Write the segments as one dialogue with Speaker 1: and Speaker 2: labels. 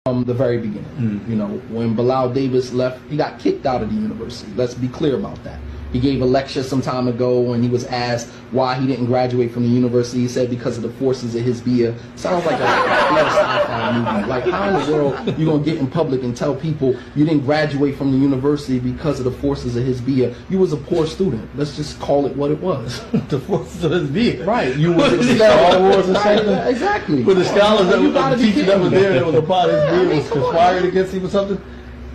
Speaker 1: From the very beginning. You know, when Bilal Davis left, he got kicked out of the university. Let's be clear about that. He gave a lecture some time ago when he was asked why he didn't graduate from the university. He said because of the forces of Hizbiyah. Sounds like a sci-fi movie. Like, how in the world you gonna get in public and tell people you didn't graduate from the university because of the forces of Hizbiyah? You was a poor student. Let's just call it what it was.
Speaker 2: The forces of Hizbiyah.
Speaker 1: Right. You was
Speaker 2: right,
Speaker 1: exactly.
Speaker 2: With the scholars that
Speaker 1: the
Speaker 2: teacher that was there that was a part of Hizbiyah was conspired against him or something?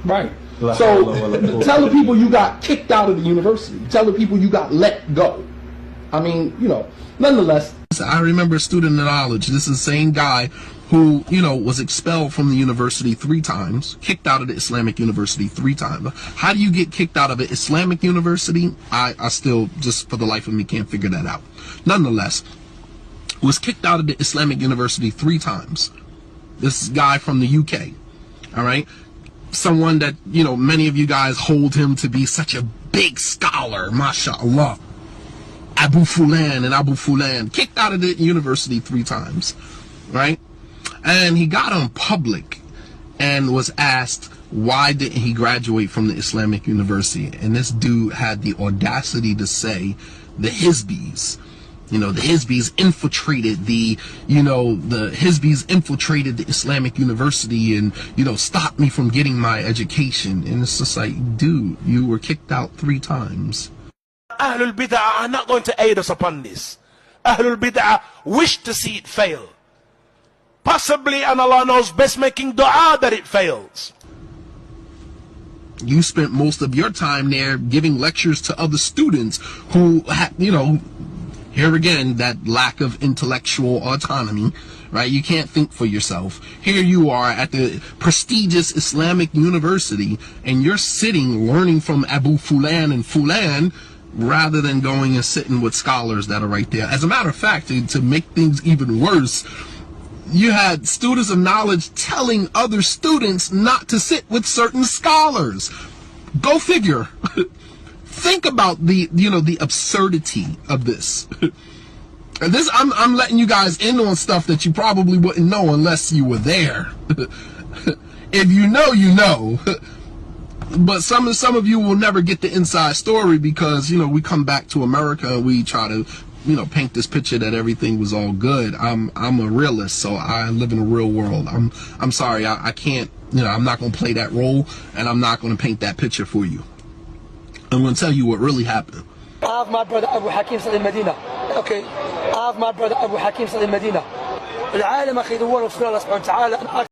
Speaker 1: Right. So tell the people you got kicked out of the university. Tell the people you got let go. I mean, you know, nonetheless. I remember a student in college. This is the same guy who, you know, was expelled from the university 3 times, kicked out of the Islamic university 3 times. How do you get kicked out of an Islamic university? I still, just for the life of me, can't figure that out. Nonetheless, was kicked out of the Islamic university 3 times. This guy from the UK, all right? Someone that, you know, many of you guys hold him to be such a big scholar, mashallah. Abu Fulan and Abu Fulan, kicked out of the university 3 times, right? And he got on public and was asked, why didn't he graduate from the Islamic university? And this dude had the audacity to say, the Hizbis. You know, the Hizbis infiltrated the Islamic university and, you know, stopped me from getting my education. And it's just like, dude, you were kicked out 3 times.
Speaker 3: Ahlul Bid'ah are not going to aid us upon this. Ahlul Bid'ah wish to see it fail. Possibly, and Allah knows best, making dua that it fails.
Speaker 1: You spent most of your time there giving lectures to other students who had, you know, here again, that lack of intellectual autonomy, right? You can't think for yourself. Here you are at the prestigious Islamic university, and you're sitting learning from Abu Fulan and Fulan, rather than going and sitting with scholars that are right there. As a matter of fact, to make things even worse, you had students of knowledge telling other students not to sit with certain scholars. Go figure. Think about the, you know, the absurdity of this. And this, I'm letting you guys in on stuff that you probably wouldn't know unless you were there. If you know, you know. But some of you will never get the inside story because, you know, we come back to America and we try to, you know, paint this picture that everything was all good. I'm a realist, so I live in a real world. I'm sorry, I can't, you know, I'm not going to play that role, and I'm not going to paint that picture for you. I'm going to tell you what really happened.
Speaker 4: I have my brother Abu Hakim in Medina. Okay. I have my brother Abu Hakim in Medina. العالم أخي دور رسول الله سبحانه وتعالى